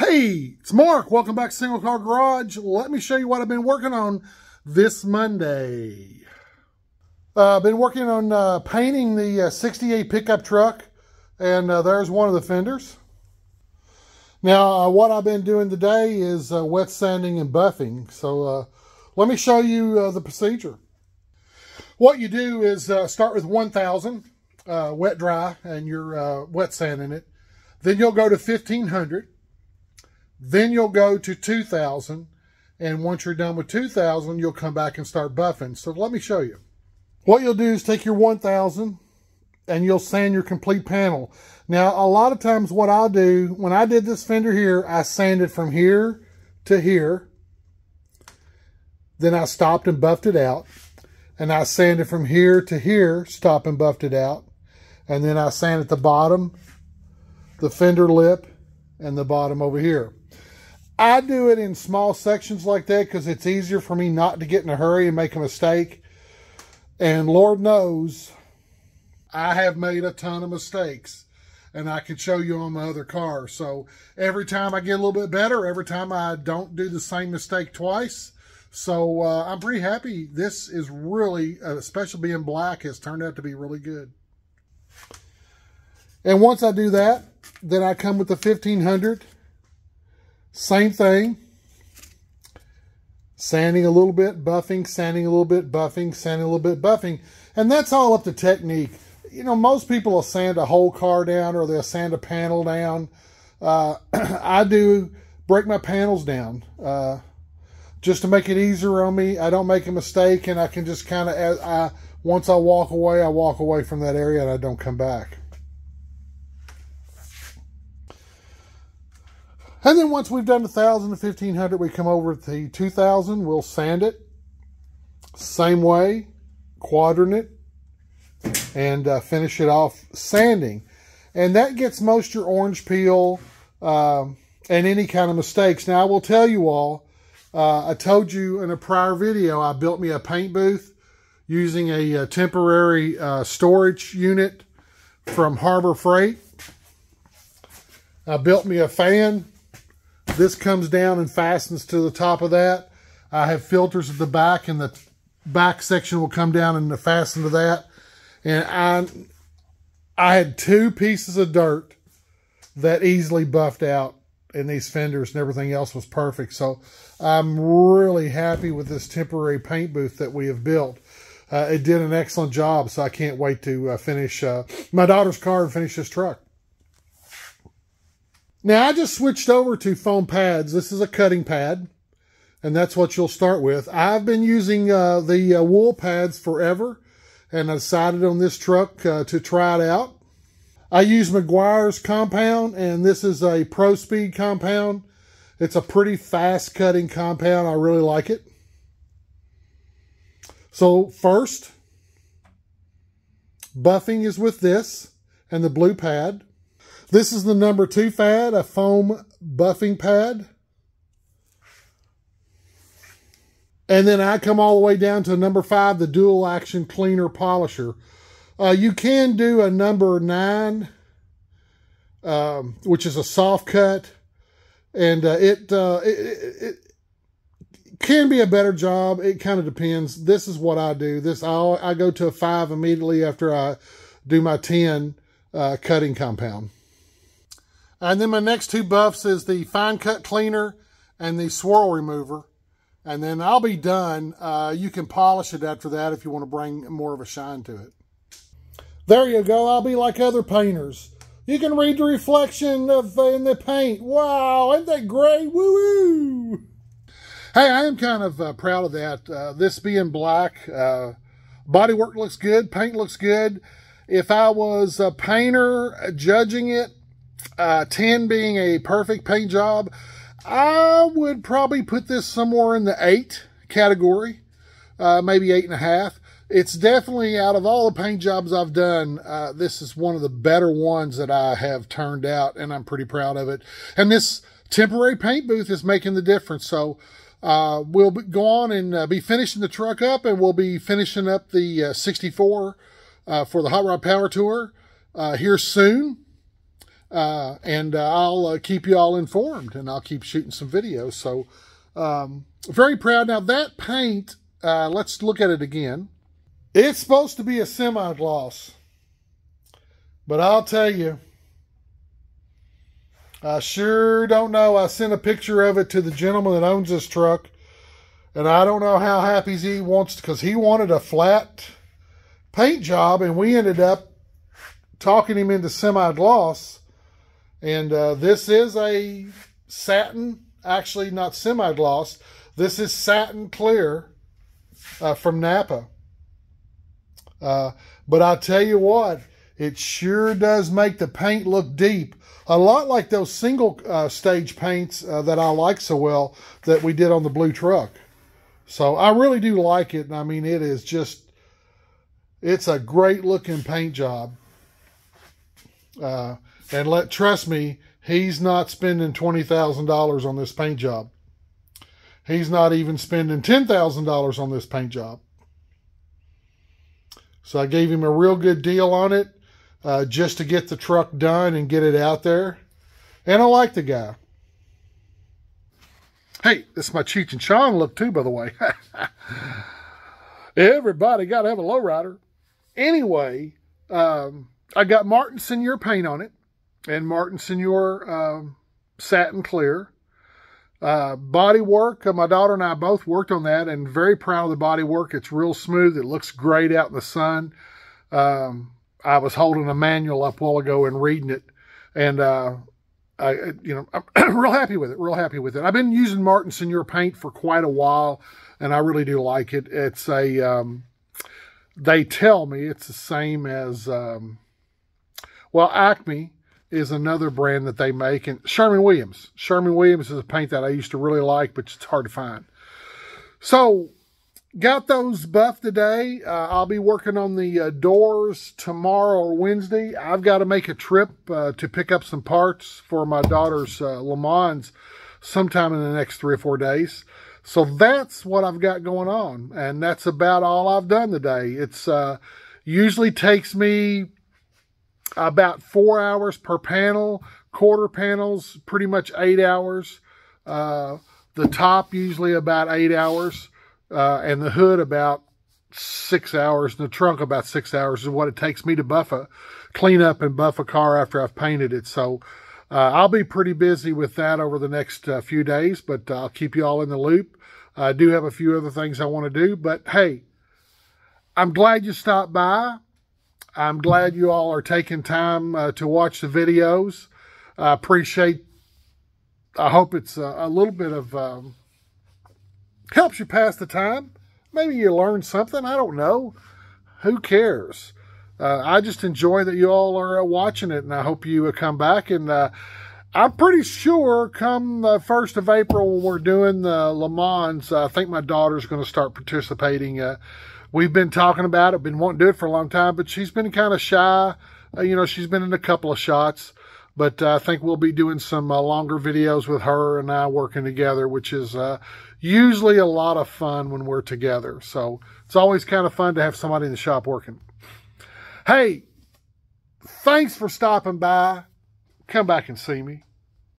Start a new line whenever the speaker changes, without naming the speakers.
Hey, it's Mark. Welcome back to Single Car Garage. Let me show you what I've been working on this Monday. I've been working on painting the 68 pickup truck, and there's one of the fenders. Now, what I've been doing today is wet sanding and buffing. So let me show you the procedure. What you do is start with 1000 wet dry, and you're wet sanding it. Then you'll go to 1500. Then you'll go to 2000, and once you're done with 2000, you'll come back and start buffing. So let me show you. What you'll do is take your 1000 and you'll sand your complete panel. Now, a lot of times what I'll do, when I did this fender here, I sanded from here to here. Then I stopped and buffed it out. And I sanded from here to here, stopped and buffed it out. And then I sanded the bottom, the fender lip, and the bottom over here. I do it in small sections like that because it's easier for me not to get in a hurry and make a mistake. And Lord knows, I have made a ton of mistakes. And I can show you on my other car. So every time I get a little bit better, every time I don't do the same mistake twice. So I'm pretty happy. This is really, especially being black, has turned out to be really good. And once I do that, then I come with the 1500. Same thing. Sanding a little bit, buffing, sanding a little bit, buffing, sanding a little bit, buffing. And that's all up to technique. You know, most people will sand a whole car down or they'll sand a panel down. I do break my panels down just to make it easier on me. I don't make a mistake, and I can just kind of, once I walk away from that area and I don't come back. And then once we've done 1000 to 1500, we come over to the 2000. We'll sand it. Same way, quadrant it, and finish it off sanding. And that gets most of your orange peel and any kind of mistakes. Now, I will tell you all, I told you in a prior video, I built me a paint booth using a temporary storage unit from Harbor Freight. I built me a fan. This comes down and fastens to the top of that. I have filters at the back, and the back section will come down and fasten to that. And I had 2 pieces of dirt that easily buffed out in these fenders, and everything else was perfect. So I'm really happy with this temporary paint booth that we have built. It did an excellent job, so I can't wait to finish my daughter's car and finish this truck. Now, I just switched over to foam pads. This is a cutting pad, and that's what you'll start with. I've been using the wool pads forever, and I decided on this truck to try it out. I use Meguiar's compound, and this is a Pro Speed compound. It's a pretty fast cutting compound. I really like it. So first, buffing is with this and the blue pad. This is the number 2 pad, a foam buffing pad. And then I come all the way down to number 5, the dual action cleaner polisher. You can do a number 9, which is a soft cut. And it can be a better job. It kind of depends. This is what I do. I go to a 5 immediately after I do my 10 cutting compound. And then my next 2 buffs is the fine cut cleaner and the swirl remover. And then I'll be done. You can polish it after that if you want to bring more of a shine to it. There you go. I'll be like other painters. You can read the reflection in the paint. Wow, isn't that great? Woo-woo! Hey, I am kind of proud of that. This being black, bodywork looks good. Paint looks good. If I was a painter judging it, 10 being a perfect paint job, I would probably put this somewhere in the 8 category, maybe 8.5. It's definitely, out of all the paint jobs I've done, this is one of the better ones that I have turned out, and I'm pretty proud of it. And this temporary paint booth is making the difference. So we'll go on and be finishing the truck up, and we'll be finishing up the 64 for the Hot Rod Power Tour here soon. and I'll keep you all informed, and I'll keep shooting some videos. So very proud. Now that paint, let's look at it again. It's supposed to be a semi-gloss, but I'll tell you, I sure don't know. I sent a picture of it to the gentleman that owns this truck, and I don't know how happy he wants, because he wanted a flat paint job, and we ended up talking him into semi-gloss. And this is a satin, actually not semi-gloss. This is satin clear from Napa. But I tell you what, it sure does make the paint look deep. A lot like those single stage paints that I like so well that we did on the blue truck. So I really do like it. And I mean, it is just, it's a great looking paint job. And trust me, he's not spending $20,000 on this paint job. He's not even spending $10,000 on this paint job. So I gave him a real good deal on it. Just to get the truck done and get it out there. And I like the guy. Hey, this is my Cheech and Chong look too, by the way. Everybody got to have a lowrider. Anyway, I got Martin Senior paint on it. And Martin Senior satin clear. Body work, my daughter and I both worked on that, and very proud of the body work. It's real smooth. It looks great out in the sun. I was holding a manual up a while ago and reading it, and I'm real happy with it. Real happy with it. I've been using Martin Senior paint for quite a while, and I really do like it. It's a they tell me it's the same as Acme is another brand that they make, and Sherman Williams. Sherman Williams is a paint that I used to really like, but it's hard to find. So got those buffed today. I'll be working on the doors tomorrow or Wednesday. I've got to make a trip to pick up some parts for my daughter's Le Mans sometime in the next 3 or 4 days. So that's what I've got going on. And that's about all I've done today. It's usually takes me about 4 hours per panel. Quarter panels, pretty much 8 hours. The top usually about 8 hours. And the hood about 6 hours, and the trunk about 6 hours is what it takes me to clean up and buff a car after I've painted it. So I'll be pretty busy with that over the next few days, but I'll keep you all in the loop. I do have a few other things I want to do, but hey, I'm glad you stopped by. I'm glad you all are taking time to watch the videos. I hope it's a little bit of helps you pass the time. Maybe you learn something. I don't know. Who cares? I just enjoy that you all are watching it, and I hope you come back. And I'm pretty sure come the 1st of April when we're doing the Le Mans, I think my daughter's going to start participating. We've been talking about it, been wanting to do it for a long time, but she's been kind of shy. She's been in a couple of shots. But I think we'll be doing some longer videos with her and I working together, which is usually a lot of fun when we're together. So it's always kind of fun to have somebody in the shop working. Hey, thanks for stopping by. Come back and see me.